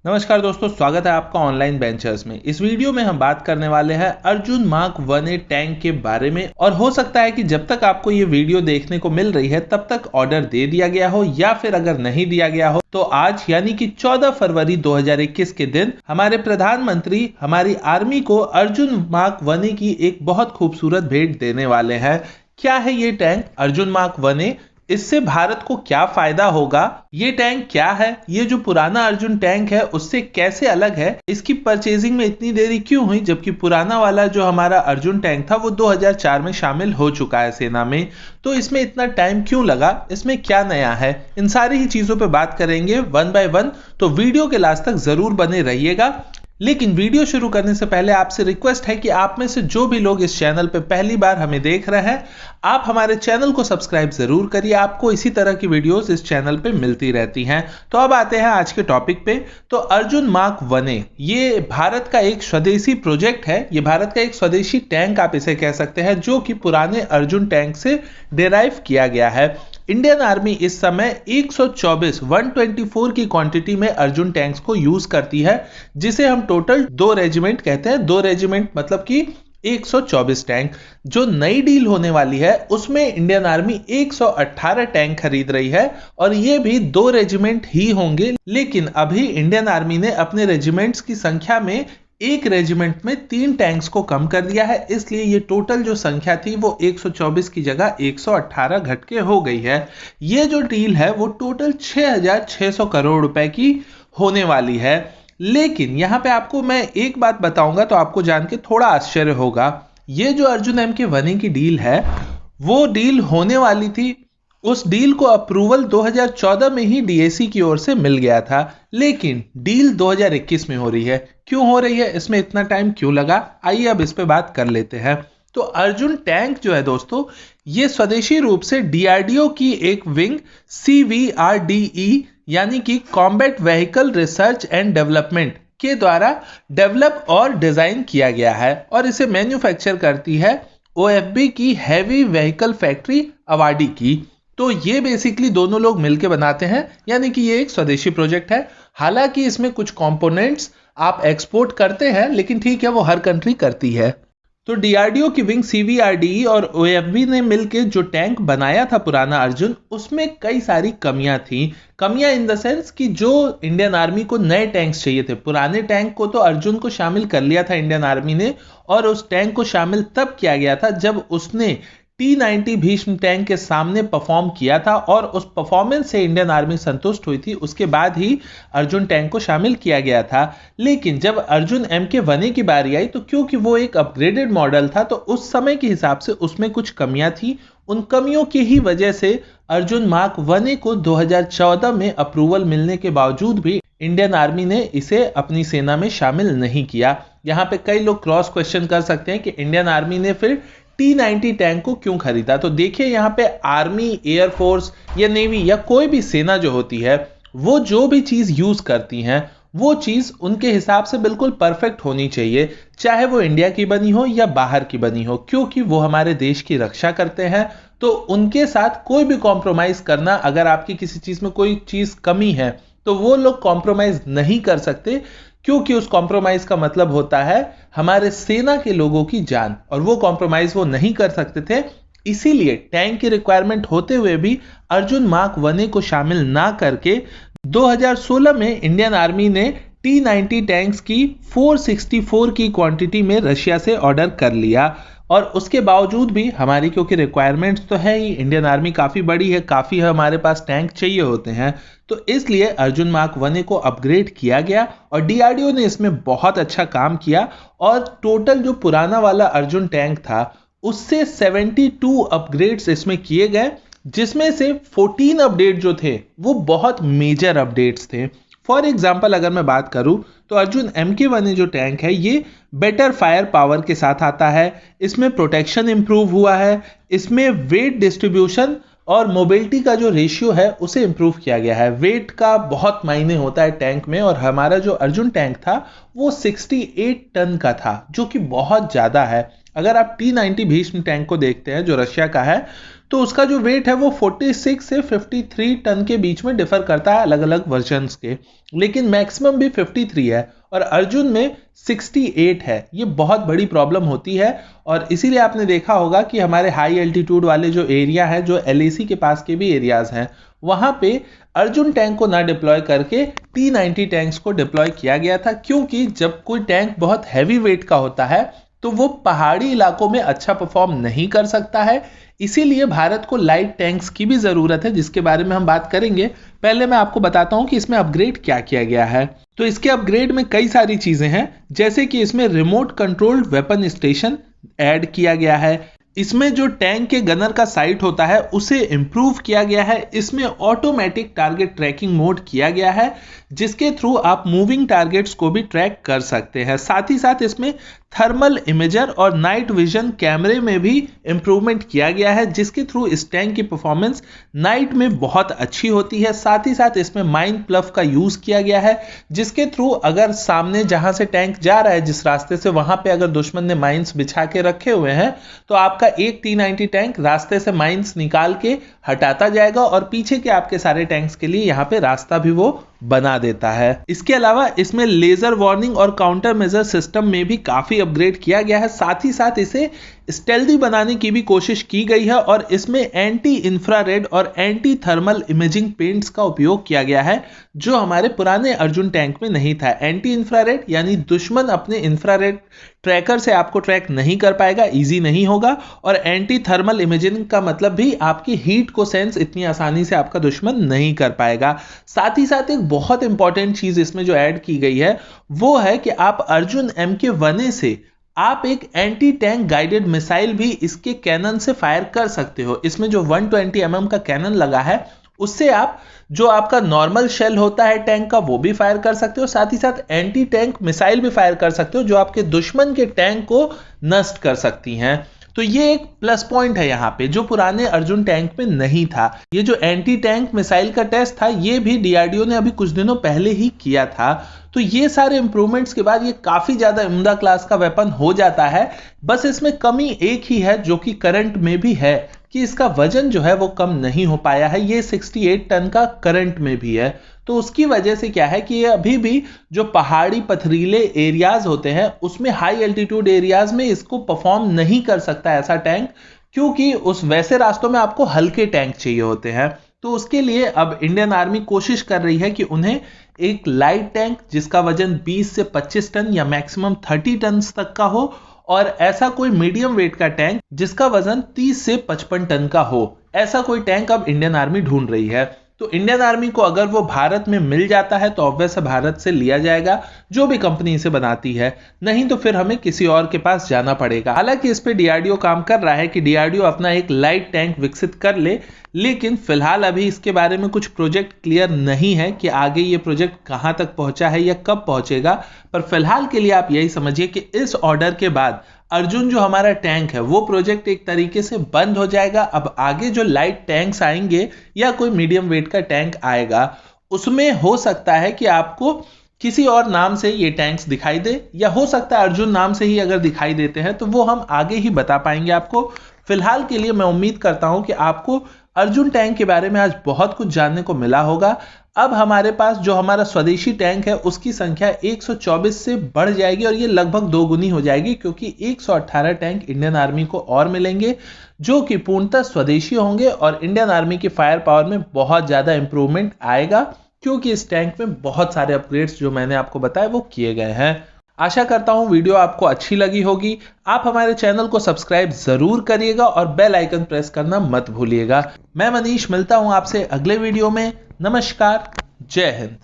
नमस्कार दोस्तों, स्वागत है आपका ऑनलाइन बेंचर्स में। इस वीडियो में हम बात करने वाले हैं अर्जुन मार्क 1A टैंक के बारे में। और हो सकता है कि जब तक आपको ये वीडियो देखने को मिल रही है तब तक ऑर्डर दे दिया गया हो, या फिर अगर नहीं दिया गया हो तो आज यानी कि 14 फरवरी 2021 के दिन हमारे प्रधानमंत्री हमारी आर्मी को अर्जुन मार्क 1A की एक बहुत खूबसूरत भेंट देने वाले हैं। क्या है ये टैंक अर्जुन मार्क 1A? इससे भारत को क्या फायदा होगा? ये टैंक क्या है? ये जो पुराना अर्जुन टैंक है उससे कैसे अलग है? इसकी परचेजिंग में इतनी देरी क्यों हुई, जबकि पुराना वाला जो हमारा अर्जुन टैंक था वो 2004 में शामिल हो चुका है सेना में। तो इसमें इतना टाइम क्यों लगा? इसमें क्या नया है? इन सारी ही चीजों पे बात करेंगे वन बाय वन, तो वीडियो के लास्ट तक जरूर बने रहिएगा। लेकिन वीडियो शुरू करने से पहले आपसे रिक्वेस्ट है कि आप में से जो भी लोग इस चैनल पे पहली बार हमें देख रहे हैं, आप हमारे चैनल को सब्सक्राइब जरूर करिए। आपको इसी तरह की वीडियोस इस चैनल पे मिलती रहती हैं। तो अब आते हैं आज के टॉपिक पे। तो अर्जुन मार्क 1A ये भारत का एक स्वदेशी प्रोजेक्ट है। ये भारत का एक स्वदेशी टैंक आप इसे कह सकते हैं, जो कि पुराने अर्जुन टैंक से डिराइव किया गया है। इंडियन आर्मी इस समय 124 की क्वांटिटी में अर्जुन टैंक्स को यूज करती है, जिसे हम टोटल 2 रेजिमेंट कहते हैं। 2 रेजिमेंट मतलब कि 124 टैंक। जो नई डील होने वाली है उसमें इंडियन आर्मी 118 टैंक खरीद रही है, और ये भी 2 रेजिमेंट ही होंगे। लेकिन अभी इंडियन आर्मी ने अपने रेजिमेंट्स की संख्या में एक रेजिमेंट में 3 टैंक्स को कम कर दिया है, इसलिए ये टोटल जो संख्या थी वो 124 की जगह 118 घट के हो गई है। ये जो डील है वो टोटल 6,600 करोड़ रुपए की होने वाली है। लेकिन यहां पे आपको मैं एक बात बताऊंगा तो आपको जान के थोड़ा आश्चर्य होगा। ये जो अर्जुन MK1A की डील है वो डील होने वाली थी, उस डील को अप्रूवल 2014 में ही DAC की ओर से मिल गया था, लेकिन डील 2021 में हो रही है। क्यों हो रही है? इसमें इतना टाइम क्यों लगा? आइए अब इस पे बात कर लेते हैं। तो अर्जुन टैंक जो है दोस्तों, ये स्वदेशी रूप से DRDO की एक विंग CVRDE यानी कि combat vehicle research and development के द्वारा डेवलप और डिजाइन किया गया है, और इसे मैन्युफैक्चर करती है OFB की हैवी व्हीकल फैक्ट्री अवाडी की। तो ये बेसिकली दोनों लोग मिलकर बनाते हैं, यानी कि ये एक स्वदेशी प्रोजेक्ट है। हालांकि इसमें कुछ कंपोनेंट्स आप एक्सपोर्ट करते हैं, लेकिन ठीक है, वो हर कंट्री करती है। तो DRDO की विंग CVRDE और OFB ने मिलकर जो टैंक बनाया था पुराना अर्जुन, उसमें कई सारी कमियां थी। कमियां इन द सेंस कि जो इंडियन आर्मी को नए टैंक्स चाहिए थे, पुराने टैंक को तो अर्जुन को शामिल कर लिया था इंडियन आर्मी ने, और उस टैंक को शामिल तब किया गया था जब उसने T-90 भीष्म टैंक के सामने परफॉर्म किया था, और उस परफॉर्मेंस से इंडियन आर्मी संतुष्ट हुई थी। उसके बाद ही अर्जुन टैंक को शामिल किया गया था। लेकिन जब अर्जुन MK1A की बारी आई, तो क्योंकि वो एक अपग्रेडेड मॉडल था, तो उस समय के हिसाब से उसमें कुछ कमियां थी। उन कमियों की ही वजह से अर्जुन मार्क 1A को 2014 में अप्रूवल मिलने के बावजूद भी इंडियन आर्मी ने इसे अपनी सेना में शामिल नहीं किया। यहाँ पे कई लोग क्रॉस क्वेश्चन कर सकते हैं कि इंडियन आर्मी ने फिर T-90 टैंक को क्यों खरीदा। तो देखिए, यहाँ पे आर्मी, एयरफोर्स या नेवी या कोई भी सेना जो होती है, वो जो भी चीज यूज करती हैं वो चीज उनके हिसाब से बिल्कुल परफेक्ट होनी चाहिए, चाहे वो इंडिया की बनी हो या बाहर की बनी हो, क्योंकि वो हमारे देश की रक्षा करते हैं। तो उनके साथ कोई भी कॉम्प्रोमाइज करना, अगर आपकी किसी चीज में कोई चीज कमी है तो वो लोग कॉम्प्रोमाइज नहीं कर सकते, क्योंकि उस कॉम्प्रोमाइज का मतलब होता है हमारे सेना के लोगों की जान, और वो कॉम्प्रोमाइज वो नहीं कर सकते थे। इसीलिए टैंक की रिक्वायरमेंट होते हुए भी अर्जुन मार्क 1A को शामिल ना करके 2016 में इंडियन आर्मी ने T-90 टैंक्स की 464 की क्वांटिटी में रशिया से ऑर्डर कर लिया। और उसके बावजूद भी हमारी, क्योंकि रिक्वायरमेंट्स तो है ही, इंडियन आर्मी काफ़ी बड़ी है, काफ़ी हमारे पास टैंक चाहिए होते हैं, तो इसलिए अर्जुन मार्क 1A को अपग्रेड किया गया, और DRDO ने इसमें बहुत अच्छा काम किया। और टोटल जो पुराना वाला अर्जुन टैंक था उससे 72 अपग्रेड्स इसमें किए गए, जिसमें से 14 अपडेट जो थे वो बहुत मेजर अपडेट्स थे। फॉर एग्जाम्पल अगर मैं बात करूं तो अर्जुन MK1A जो टैंक है ये बेटर फायर पावर के साथ आता है। इसमें प्रोटेक्शन इंप्रूव हुआ है, इसमें वेट डिस्ट्रीब्यूशन और मोबिलिटी का जो रेशियो है उसे इंप्रूव किया गया है। वेट का बहुत मायने होता है टैंक में, और हमारा जो अर्जुन टैंक था वो 68 टन का था, जो कि बहुत ज्यादा है। अगर आप T-90 भीष्म टैंक को देखते हैं जो रशिया का है, तो उसका जो वेट है वो 46 से 53 टन के बीच में डिफर करता है अलग अलग वर्जन्स के, लेकिन मैक्सिमम भी 53 है और अर्जुन में 68 है। ये बहुत बड़ी प्रॉब्लम होती है और इसीलिए आपने देखा होगा कि हमारे हाई एल्टीट्यूड वाले जो एरिया है, जो LAC के पास के भी एरियाज हैं, वहां पे अर्जुन टैंक को ना डिप्लॉय करके T90 टैंक्स को डिप्लॉय किया गया था, क्योंकि जब कोई टैंक बहुत हैवी वेट का होता है तो वो पहाड़ी इलाकों में अच्छा परफॉर्म नहीं कर सकता है। इसीलिए भारत को लाइट टैंक्स की भी जरूरत है, जिसके बारे में हम बात करेंगे। पहले मैं आपको बताता हूं कि इसमें अपग्रेड क्या किया गया है। तो इसके अपग्रेड में कई सारी चीजें हैं, जैसे कि इसमें remote controlled weapon station add किया गया है, इसमें जो टैंक के गनर का साइट होता है उसे इंप्रूव किया गया है, इसमें ऑटोमेटिक टारगेट ट्रैकिंग मोड किया गया है, जिसके थ्रू आप मूविंग टारगेट्स को भी ट्रैक कर सकते हैं। साथ ही साथ इसमें थर्मल इमेजर और नाइट विजन कैमरे में भी इंप्रूवमेंट किया गया है, जिसके थ्रू इस टैंक की परफॉर्मेंस नाइट में बहुत अच्छी होती है। साथ ही साथ इसमें माइन प्लफ का यूज किया गया है, जिसके थ्रू अगर सामने जहां से टैंक जा रहा है जिस रास्ते से, वहां पे अगर दुश्मन ने माइंस बिछा के रखे हुए हैं तो आपका एक T90 टैंक रास्ते से माइंस निकाल के हटाता जाएगा और पीछे के आपके सारे टैंक्स के लिए यहाँ पे रास्ता भी वो बना देता है। इसके अलावा इसमें लेजर वार्निंग और काउंटर मेजर सिस्टम में भी काफी अपग्रेड किया गया है। साथ ही साथ इसे स्टेल्दी बनाने की भी कोशिश की गई है और इसमें एंटी इंफ्रारेड और एंटी थर्मल इमेजिंग पेंट्स का उपयोग किया गया है, जो हमारे पुराने अर्जुन टैंक में नहीं था। एंटी इंफ्रारेड यानी दुश्मन अपने इंफ्रारेड ट्रैकर से आपको ट्रैक नहीं कर पाएगा, इजी नहीं होगा, और एंटी थर्मल इमेजिंग का मतलब भी आपकी हीट को सेंस इतनी आसानी से आपका दुश्मन नहीं कर पाएगा। साथ ही साथ एक बहुत इंपॉर्टेंट चीज इसमें जो ऐड की गई है वो है कि आप अर्जुन MK1A से आप एक एंटी टैंक गाइडेड मिसाइल भी इसके कैनन से फायर कर सकते हो। इसमें जो 120 mm का कैनन लगा है उससे आप जो आपका नॉर्मल शेल होता है टैंक का वो भी फायर कर सकते हो, साथ ही साथ एंटी टैंक मिसाइल भी फायर कर सकते हो जो आपके दुश्मन के टैंक को नष्ट कर सकती हैं। तो ये एक प्लस पॉइंट है यहाँ पे, जो पुराने अर्जुन टैंक में नहीं था। ये जो एंटी टैंक मिसाइल का टेस्ट था ये भी DRDO ने अभी कुछ दिनों पहले ही किया था। तो ये सारे इंप्रूवमेंट्स के बाद ये काफी ज्यादा उम्दा क्लास का वेपन हो जाता है। बस इसमें कमी एक ही है जो कि करंट में भी है, कि इसका वजन जो है वो कम नहीं हो पाया है। ये 68 टन का करंट में भी है, तो उसकी वजह से क्या है कि ये अभी भी जो पहाड़ी पथरीले एरियाज होते हैं उसमें, हाई एल्टीट्यूड एरियाज में इसको परफॉर्म नहीं कर सकता ऐसा टैंक, क्योंकि उस वैसे रास्तों में आपको हल्के टैंक चाहिए होते हैं। तो उसके लिए अब इंडियन आर्मी कोशिश कर रही है कि उन्हें एक लाइट टैंक जिसका वजन 20 से 25 टन या मैक्सिमम 30 टन तक का हो, और ऐसा कोई मीडियम वेट का टैंक जिसका वजन 30 से 55 टन का हो, ऐसा कोई टैंक अब इंडियन आर्मी ढूंढ रही है। तो इंडियन आर्मी को अगर वो भारत में मिल जाता है तो ऑब्वियस भारत से लिया जाएगा, जो भी कंपनी इसे बनाती है, नहीं तो फिर हमें किसी और के पास जाना पड़ेगा। हालांकि इस पे DRDO काम कर रहा है कि DRDO अपना एक लाइट टैंक विकसित कर ले, लेकिन फिलहाल अभी इसके बारे में कुछ प्रोजेक्ट क्लियर नहीं है कि आगे ये प्रोजेक्ट कहां तक पहुंचा है या कब पहुंचेगा। पर फिलहाल के लिए आप यही समझिए कि इस ऑर्डर के बाद अर्जुन जो हमारा टैंक है वो प्रोजेक्ट एक तरीके से बंद हो जाएगा। अब आगे जो लाइट टैंक्स आएंगे या कोई मीडियम वेट का टैंक आएगा, उसमें हो सकता है कि आपको किसी और नाम से ये टैंक्स दिखाई दे, या हो सकता है अर्जुन नाम से ही अगर दिखाई देते हैं तो वो हम आगे ही बता पाएंगे आपको। फिलहाल के लिए मैं उम्मीद करता हूं कि आपको अर्जुन टैंक के बारे में आज बहुत कुछ जानने को मिला होगा। अब हमारे पास जो हमारा स्वदेशी टैंक है उसकी संख्या 124 से बढ़ जाएगी और ये लगभग 2 गुनी हो जाएगी, क्योंकि 118 टैंक इंडियन आर्मी को और मिलेंगे जो कि पूर्णतः स्वदेशी होंगे और इंडियन आर्मी की फायर पावर में बहुत ज्यादा इंप्रूवमेंट आएगा, क्योंकि इस टैंक में बहुत सारे अपग्रेड्स जो मैंने आपको बताया वो किए गए हैं। आशा करता हूं वीडियो आपको अच्छी लगी होगी। आप हमारे चैनल को सब्सक्राइब जरूर करिएगा और बेल आइकन प्रेस करना मत भूलिएगा। मैं मनीष मिलता हूं आपसे अगले वीडियो में। नमस्कार, जय हिंद।